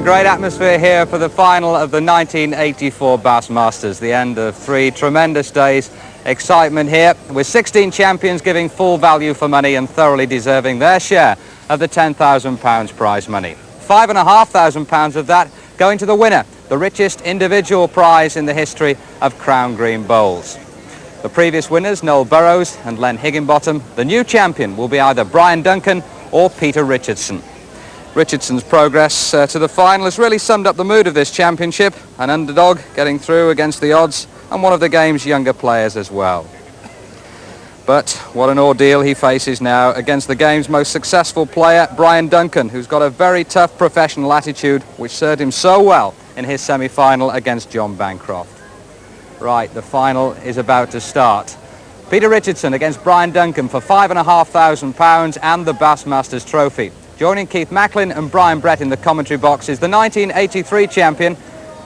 great atmosphere here for the final of the 1984 Bassmasters, the end of 3 tremendous days. Excitement here, with 16 champions giving full value for money and thoroughly deserving their share of the £10,000 prize money. £5,500 of that going to the winner, the richest individual prize in the history of Crown Green Bowls. The previous winners, Noel Burrows and Len Higginbottom. The new champion will be either Brian Duncan or Peter Richardson. Richardson's progress to the final has really summed up the mood of this championship. An underdog getting through against the odds, and one of the game's younger players as well. But what an ordeal he faces now against the game's most successful player, Brian Duncan, who's got a very tough professional attitude which served him so well in his semi-final against John Bancroft. Right, the final is about to start. Peter Richardson against Brian Duncan for £5,500 and the Bassmasters trophy. Joining Keith Macklin and Brian Brett in the commentary box is the 1983 champion.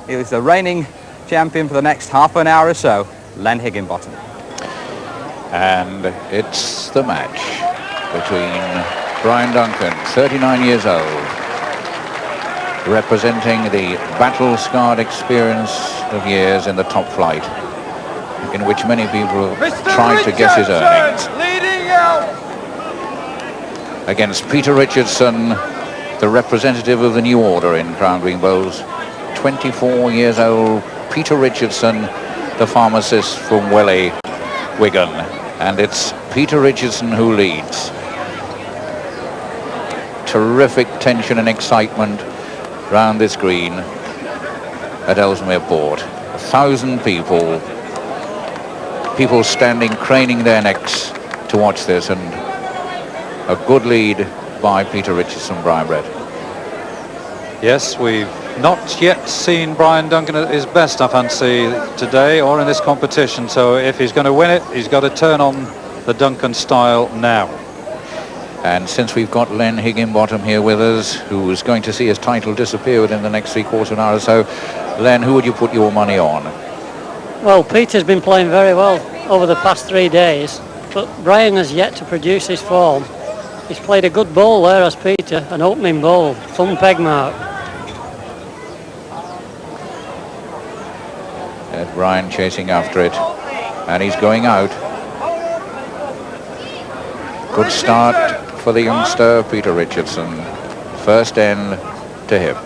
He was the reigning champion for the next half an hour or so, Len Higginbottom. And it's the match between Brian Duncan, 39 years old, representing the battle-scarred experience of years in the top flight, in which many people tried to guess his earnings. Leading out. Against Peter Richardson, the representative of the new order in Crown Green Bowls, 24 years old, Peter Richardson, the pharmacist from Welly, Wigan. And it's Peter Richardson who leads. Terrific tension and excitement round this green at Ellesmere Port. 1,000 people standing, craning their necks to watch this, and a good lead by Peter Richardson, Brian Brett. Yes, we've not yet seen Brian Duncan at his best, I fancy, today or in this competition. So if he's going to win it, he's got to turn on the Duncan style now. And since we've got Len Higginbottom here with us, who is going to see his title disappear within the next three-quarters of an hour or so, Len, who would you put your money on? Well, Peter's been playing very well over the past 3 days, but Brian has yet to produce his form. He's played a good bowl there as Peter, an opening bowl, thumb peg mark. Brian chasing after it, and he's going out. Good start for the youngster, Peter Richardson. First end to him.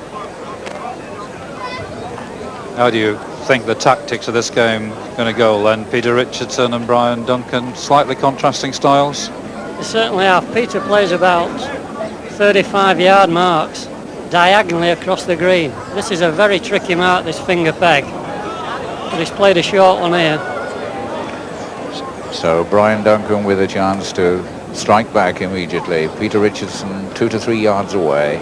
How do you think the tactics of this game are going to go, Len? Peter Richardson and Brian Duncan, slightly contrasting styles? They certainly have. Peter plays about 35-yard marks diagonally across the green. This is a very tricky mark, this finger peg. But he's played a short one here. So Brian Duncan with a chance to strike back immediately. Peter Richardson 2 to 3 yards away.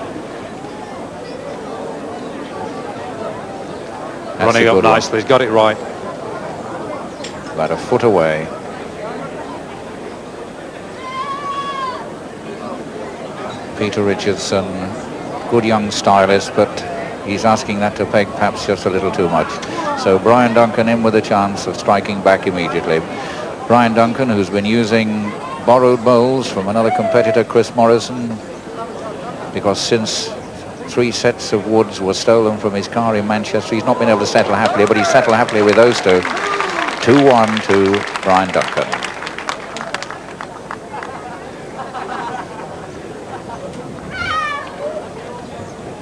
Running up nicely, he's got it right. About a foot away. Peter Richardson, good young stylist, but he's asking that to peg perhaps just a little too much. So Brian Duncan in with a chance of striking back immediately. Brian Duncan, who's been using borrowed bowls from another competitor, Chris Morrison, because since 3 sets of woods were stolen from his car in Manchester, he's not been able to settle happily, but he's settled happily with those two. 2-1 to Brian Duncan.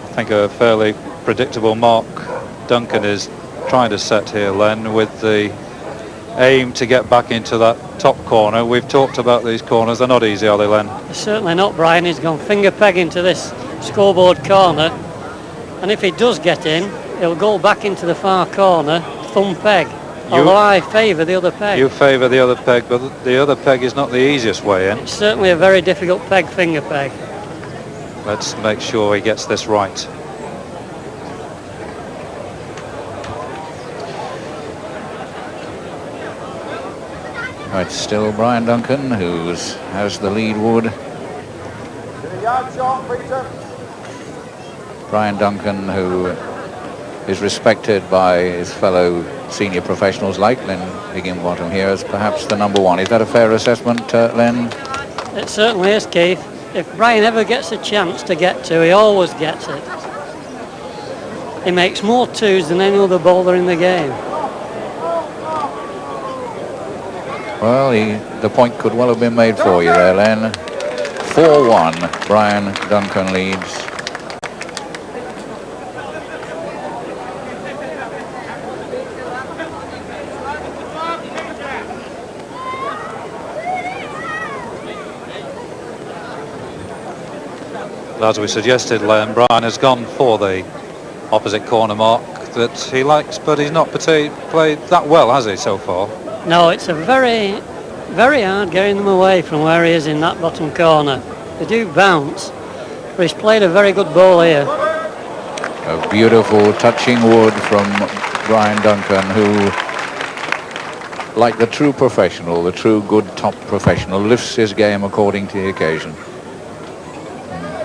I think a fairly predictable mark Duncan is trying to set here, Len, with the aim to get back into that top corner. We've talked about these corners, they're not easy, are they, Len? They're certainly not, Brian. He's gone finger peg into this scoreboard corner, and if he does get in, he'll go back into the far corner, thumb peg. Although I favour the other peg. You favour the other peg, but the other peg is not the easiest way in. It's certainly a very difficult peg, finger peg. Let's make sure he gets this right. It's still Brian Duncan who has the lead wood. Brian Duncan, who is respected by his fellow senior professionals like Len Higginbottom here as perhaps the number one. Is that a fair assessment, Len? It certainly is, Keith. If Brian ever gets a chance to get to, he always gets it. He makes more twos than any other bowler in the game. Well, the point could well have been made for you there, Len. 4-1, Brian Duncan leads. As we suggested, Len, Brian has gone for the opposite corner mark that he likes, but he's not played that well, has he, so far? No, it's a very, very hard getting them away from where he is in that bottom corner. They do bounce, but he's played a very good ball here. A beautiful touching wood from Brian Duncan, who, like the true professional, the true good top professional, lifts his game according to the occasion.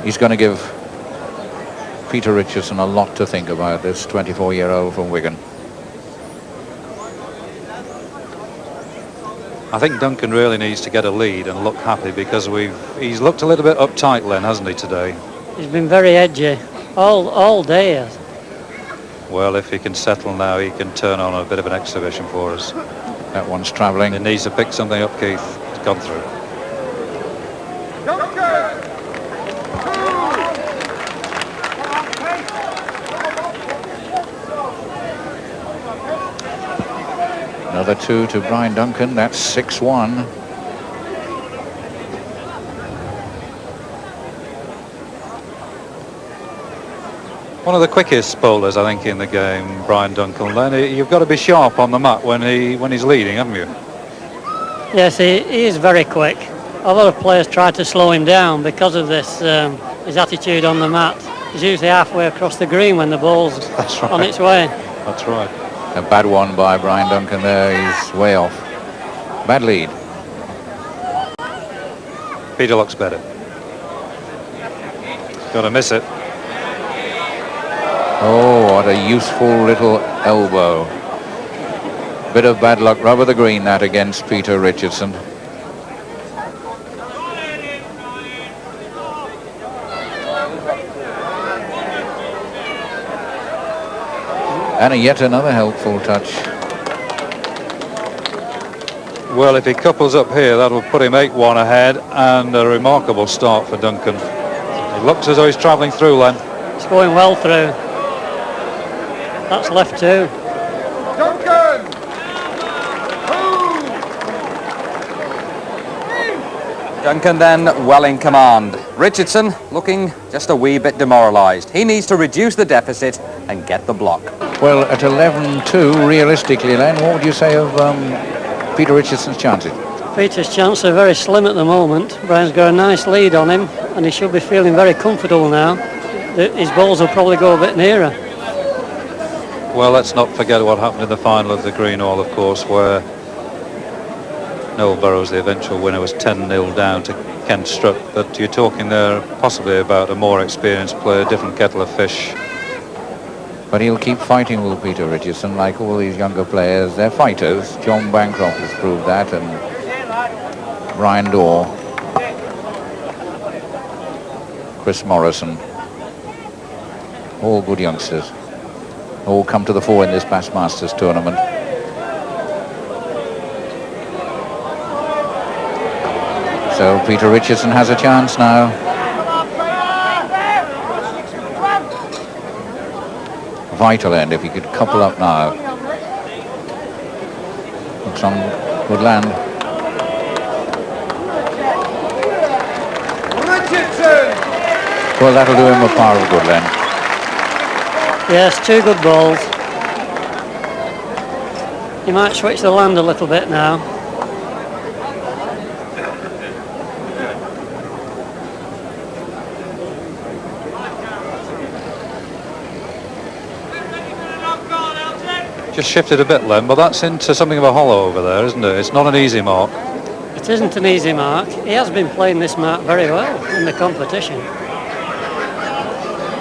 He's going to give Peter Richardson a lot to think about, this 24-year-old from Wigan. I think Duncan really needs to get a lead and look happy, because he's looked a little bit uptight, Len, hasn't he, today? He's been very edgy all day. Well, if he can settle now, he can turn on a bit of an exhibition for us. That one's travelling. He needs to pick something up, Keith. It's gone through. Another two to Brian Duncan. That's 6-1. One of the quickest bowlers, I think, in the game, Brian Duncan. Then you've got to be sharp on the mat when he's leading, haven't you? Yes, he is very quick. A lot of players try to slow him down because of this, his attitude on the mat. He's usually halfway across the green when the ball's on its way. That's right. A bad one by Brian Duncan there. He's way off. Bad lead. Peter looks better. Got to miss it. Oh, what a useful little elbow. Bit of bad luck. Rubber the green, that, against Peter Richardson. And yet another helpful touch. Well, if he couples up here, that will put him 8-1 ahead, and a remarkable start for Duncan. It looks as though he's travelling through, Len. It's going well through. That's left too. Duncan! Duncan then well in command. Richardson looking just a wee bit demoralised. He needs to reduce the deficit and get the block. Well, at 11-2, realistically, Len, what would you say of Peter Richardson's chances? Peter's chances are very slim at the moment. Brian's got a nice lead on him, and he should be feeling very comfortable now. His balls will probably go a bit nearer. Well, let's not forget what happened in the final of the Green All, of course, where Noel Burrows, the eventual winner, was 10-0 down to Kent Strutt. But you're talking there possibly about a more experienced player, different kettle of fish. But he'll keep fighting, will Peter Richardson, like all these younger players. They're fighters. John Bancroft has proved that, and Ryan Dorr, Chris Morrison, all good youngsters. All come to the fore in this Bassmasters tournament. So Peter Richardson has a chance now. Vital end if he could couple up now. Looks on good land. Richardson! Well, that'll do him a par of good land. Yes, two good balls. He might switch the land a little bit now. Just shifted a bit, Len, but that's into something of a hollow over there, isn't it? It's not an easy mark. It isn't an easy mark. He has been playing this mark very well in the competition.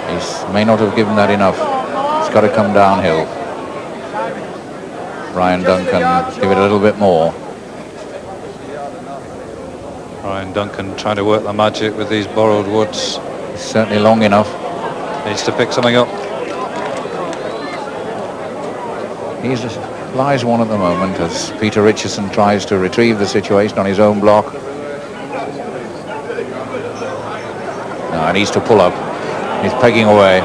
He may not have given that enough. It's got to come downhill. Brian Duncan, give it a little bit more. Brian Duncan trying to work the magic with these borrowed woods. It's certainly long enough. Needs to pick something up. He's lies one at the moment as Peter Richardson tries to retrieve the situation on his own block. No, he needs to pull up. He's pegging away.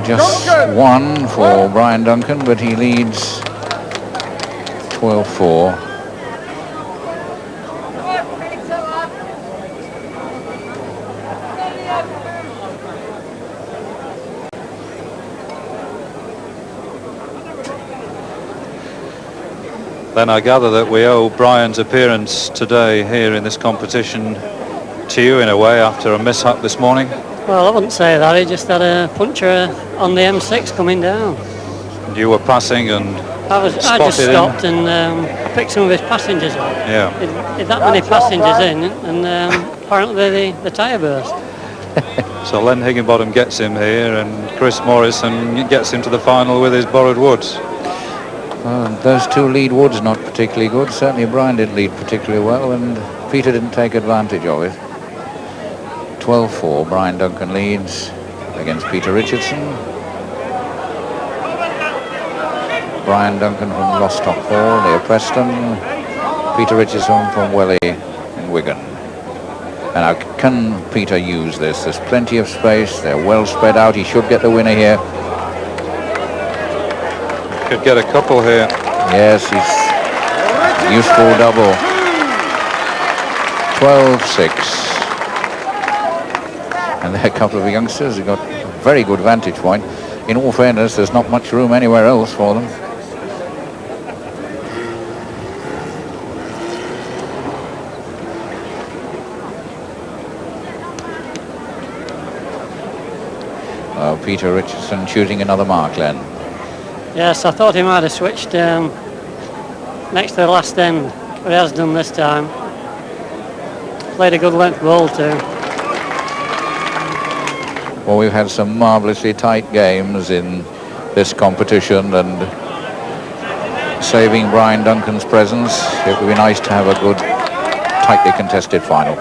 Just one for Brian Duncan, but he leads 12-4. Then I gather that we owe Brian's appearance today here in this competition to you in a way after a mishap this morning. Well, I wouldn't say that. He just had a puncture on the M6 coming down. And you were passing and I just stopped and picked some of his passengers up. Yeah. He had that many passengers in, and apparently the tyre burst. So Len Higginbottom gets him here, and Chris Morrison gets him to the final with his borrowed woods. Those two lead woods not particularly good. Certainly Brian didn't lead particularly well, and Peter didn't take advantage of it. 12-4, Brian Duncan leads against Peter Richardson. Brian Duncan from Lostock Hall near Preston. Peter Richardson from Welly in Wigan. And now can Peter use this? There's plenty of space. They're well spread out. He should get the winner here. Could get a couple here. Yes, he's useful double. 12-6. And there are a couple of youngsters who got a very good vantage point. In all fairness, there's not much room anywhere else for them. Peter Richardson choosing another mark, Len. Yes, I thought he might have switched next to the last end, but he has done this time. Played a good length ball too. Well, we've had some marvellously tight games in this competition, and saving Brian Duncan's presence, it would be nice to have a good, tightly contested final.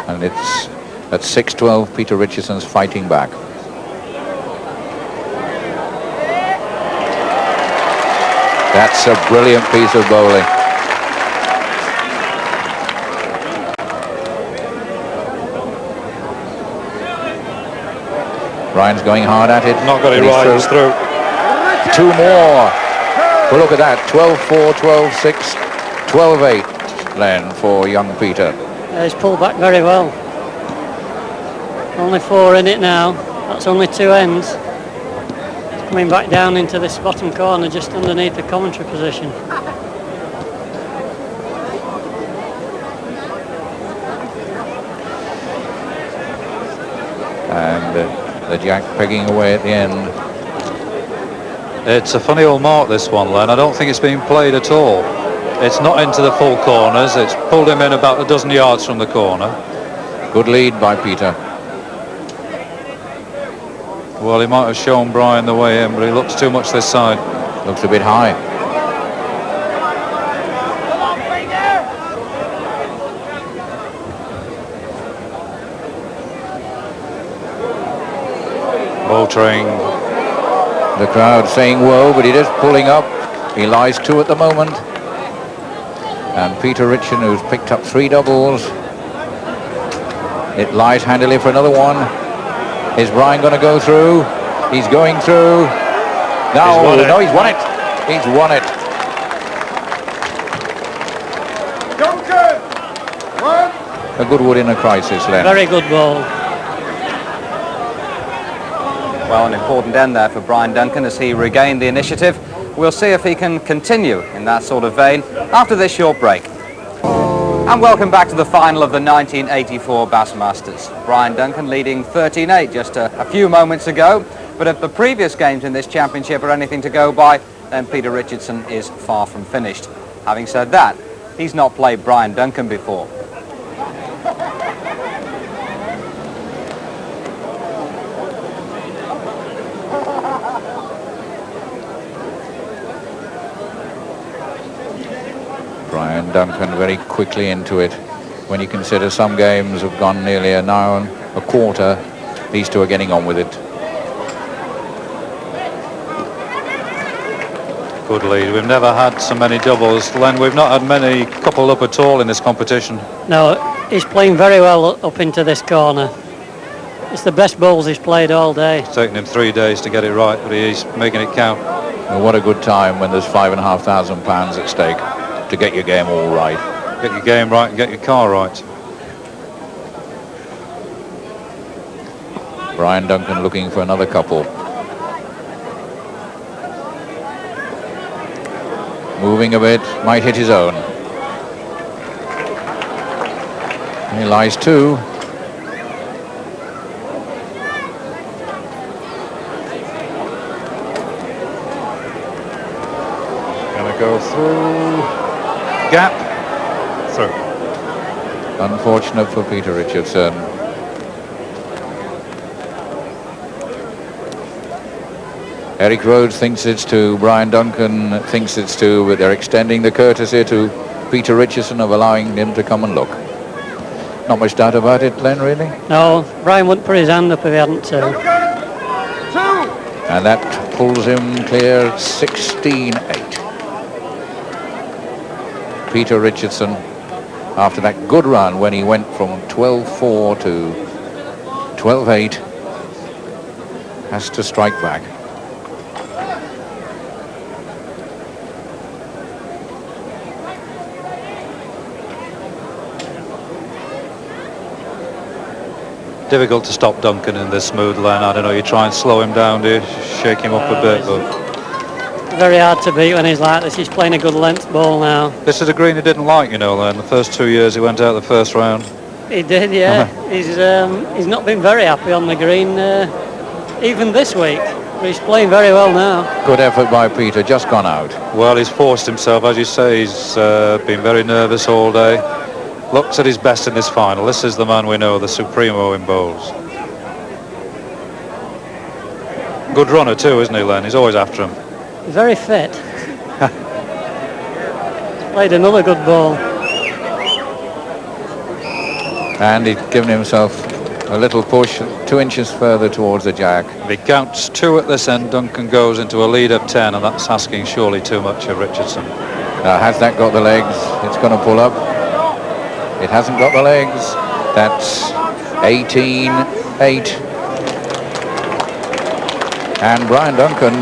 And it's at 6-12, Peter Richardson's fighting back. That's a brilliant piece of bowling. Brian's going hard at it. Not got it right, he's through. Two more. Well, look at that. 12-4, 12-6, 12-8, Len, for young Peter. Yeah, he's pulled back very well. Only 4 in it now. That's only 2 ends. He's coming back down into this bottom corner just underneath the commentary position. And the jack pegging away at the end. It's a funny old mark, this one, Len. I don't think it's been played at all. It's not into the full corners. It's pulled him in about a dozen yards from the corner. Good lead by Peter. Well, he might have shown Brian the way in, but he looks too much this side. Looks a bit high. Motoring. The crowd saying whoa, but he is pulling up. He lies 2 at the moment. And Peter Richardson, who's picked up 3 doubles. It lies handily for another one. Is Brian going to go through? He's going through. No, he's won it. He's won it. Duncan! One. A good wood in a crisis, Len. Very good ball. Well, an important end there for Brian Duncan as he regained the initiative. We'll see if he can continue in that sort of vein after this short break. And welcome back to the final of the 1984 Bassmasters. Brian Duncan leading 13-8 just a few moments ago. But if the previous games in this championship are anything to go by, then Peter Richardson is far from finished. Having said that, he's not played Brian Duncan before. Duncan very quickly into it. When you consider some games have gone nearly an hour and a quarter, these two are getting on with it. Good lead. We've never had so many doubles. Len, we've not had many coupled up at all in this competition. No, he's playing very well up into this corner. It's the best bowls he's played all day. It's taken him 3 days to get it right, but he's making it count. Well, what a good time when there's £5,500 at stake to get your game all right. Get your game right and get your car right. Brian Duncan looking for another couple. Moving a bit, might hit his own. He lies two. Gonna go through. Gap. Through. Unfortunate for Peter Richardson. Eric Rhodes thinks it's two, Brian Duncan thinks it's two, but they're extending the courtesy to Peter Richardson of allowing him to come and look. Not much doubt about it, Len, really? No, Brian wouldn't put his hand up if he hadn't to. And that pulls him clear 16-8. Peter Richardson, after that good run when he went from 12-4 to 12-8, has to strike back. Difficult to stop Duncan in this mood, Len. I don't know, you try and slow him down, do you? Shake him up a bit, but Very hard to beat when he's like this. He's playing a good length ball now. this is a green he didn't like, you know, Len. The first 2 years he went out the first round. He did, yeah. He's not been very happy on the green, even this week. But he's playing very well now. Good effort by Peter, just gone out. Well, he's forced himself, as you say. He's been very nervous all day. Looks at his best in this final. This is the man we know, the Supremo in bowls. Good runner too, isn't he, Len? He's always after him. Very fit. Played another good ball. And he's given himself a little push 2 inches further towards the jack. If he counts two at this end, Duncan goes into a lead of 10, and that's asking surely too much of Richardson. Now, has that got the legs? It's going to pull up. It hasn't got the legs. That's 18-8. And Brian Duncan,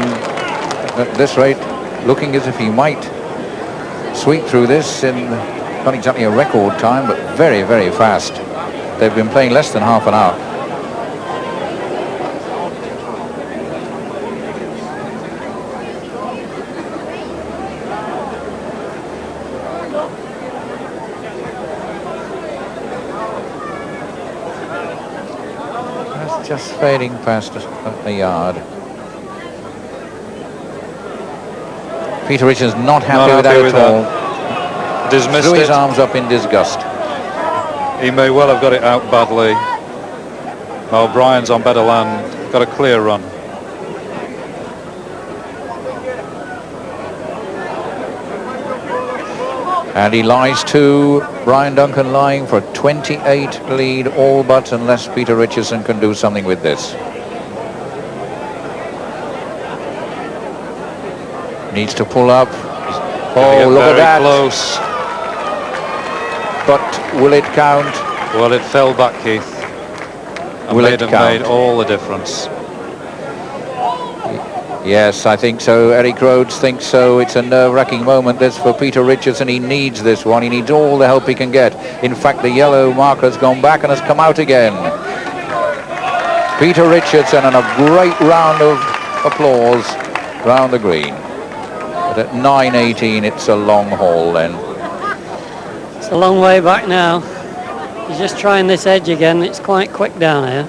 at this rate, looking as if he might sweep through this in not exactly a record time, but very, very fast. They've been playing less than half an hour. That's just fading past a yard. Peter Richards not happy with that at all. Dismissed Threw his it. arms up in disgust. He may well have got it out badly. O'Brien's on better land. Got a clear run. And he lies to Brian Duncan, lying for a 28 lead, all but, unless Peter Richardson can do something with this. Needs to pull up. Oh, look at that. Close. But will it count? Well, it fell back, Keith. And Will made it have count? made all the difference. Yes, I think so. Eric Rhodes thinks so. It's a nerve-wracking moment, this, for Peter Richardson. He needs this one. He needs all the help he can get. In fact, the yellow marker's gone back and has come out again. Peter Richardson, and a great round of applause round the green. But at 9:18, it's a long haul then. It's a long way back now. He's just trying this edge again. It's quite quick down here.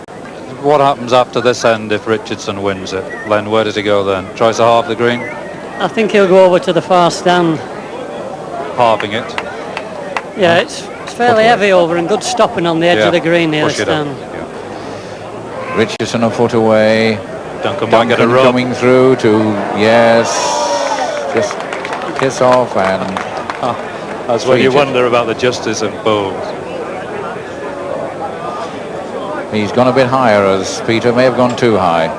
What happens after this end if Richardson wins it? Len, where does he go then? Tries to halve the green? I think he'll go over to the far stand. Halving it. Yeah, it's fairly heavy over and good stopping on the edge of the green near the Push it up. stand. Yeah. Richardson a foot away. Duncan might get a Duncan run. coming through to, yes, just kiss off and That's when you 3-2. wonder about the justice of bowls. He's gone a bit higher, as Peter may have gone too high.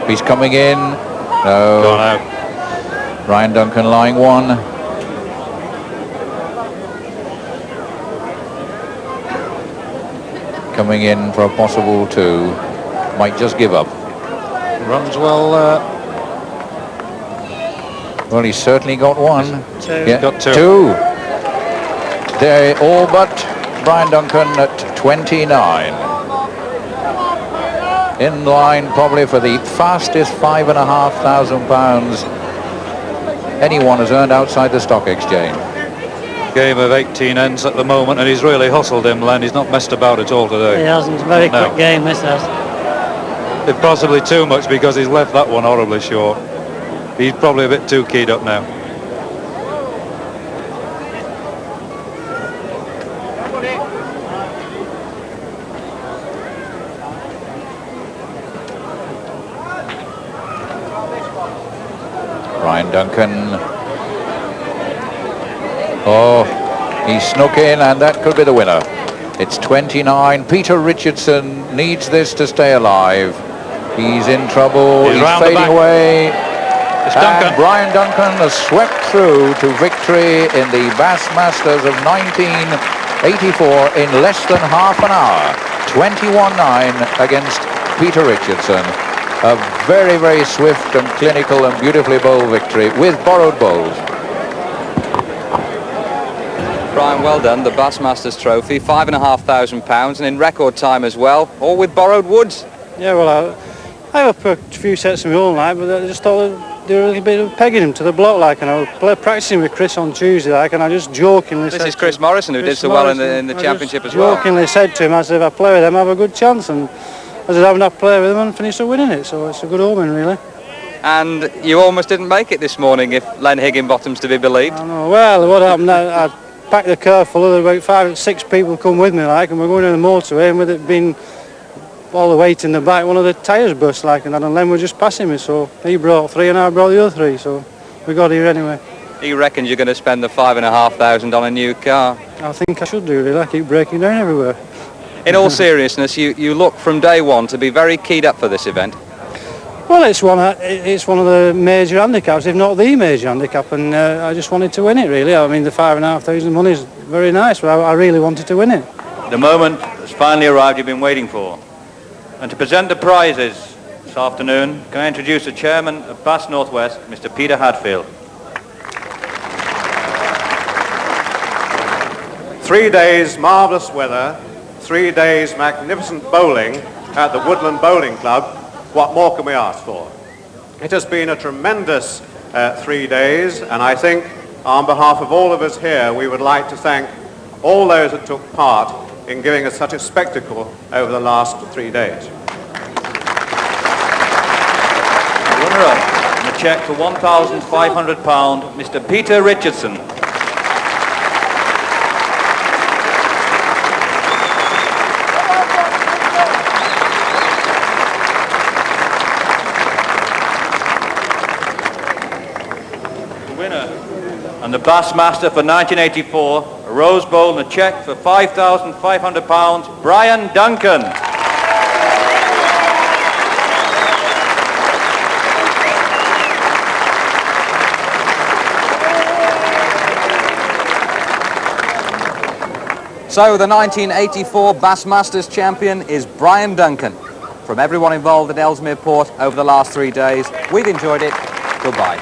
He's coming in. No. Gone out. Brian Duncan lying one. Coming in for a possible two. Might just give up. Runs well. Well, he's certainly got one. Two. Yeah, Got two. They're all but Brian Duncan at 29. In line probably for the fastest £5,500 anyone has earned outside the stock exchange. Game of 18 ends at the moment, and he's really hustled him, Len. He's not messed about at all today. He hasn't. Very No. quick game, this has. If possibly too much, because he's left that one horribly short. He's probably a bit too keyed up now. Brian Duncan. Oh, he snuck in, and that could be the winner. It's 29. Peter Richardson needs this to stay alive. He's in trouble. He's round the fading back. away. It's And Duncan. Brian Duncan has swept through to victory in the Bass Masters of 1984 in less than half an hour. 21-9 against Peter Richardson. A very, very swift and clinical and beautifully bowled victory with borrowed bowls. Brian, well done. The Bassmasters Trophy, £5,500, and in record time as well, all with borrowed woods. Yeah, well, I have a few sets of my own, like, but I just thought they'd do a little bit of pegging him to the block, like, and I was practicing with Chris on Tuesday, like, and I just jokingly This said is Chris to- Morrison, who did Chris so well in Morrison, the I championship just as well. jokingly said to him, I said, if I play with them, I have a good chance, and I said, I have not played with them and finished up winning it, so it's a good omen, really. And you almost didn't make it this morning, if Len Higginbottom's to be believed. I know. Well, what happened, I packed the car full of about 5 or 6 people come with me, like, and we're going down the motorway, and with it being all the weight in the back, one of the tyres burst, like, and Len were just passing me, so he brought 3 and I brought the other 3, so we got here anyway. He reckons you're going to spend the £5,500 on a new car. I think I should do, really. I keep breaking down everywhere. In all seriousness, you look from day one to be very keyed up for this event. Well, it's one of the major handicaps, if not the major handicap, and I just wanted to win it, really. I mean, the £5,500 money is very nice, but I really wanted to win it. The moment has finally arrived you've been waiting for. And to present the prizes this afternoon, can I introduce the chairman of Bass Northwest, Mr. Peter Hadfield. 3 days marvellous weather, 3 days magnificent bowling at the Woodland Bowling Club. What more can we ask for? It has been a tremendous 3 days, and I think on behalf of all of us here, we would like to thank all those that took part in giving us such a spectacle over the last 3 days. The runner-up and a cheque for £1,500, Mr. Peter Richardson. And the Bass Master for 1984, a rose bowl and a cheque for £5,500, Brian Duncan. So the 1984 Bassmasters champion is Brian Duncan. From everyone involved at Ellesmere Port over the last 3 days, we've enjoyed it. Goodbye.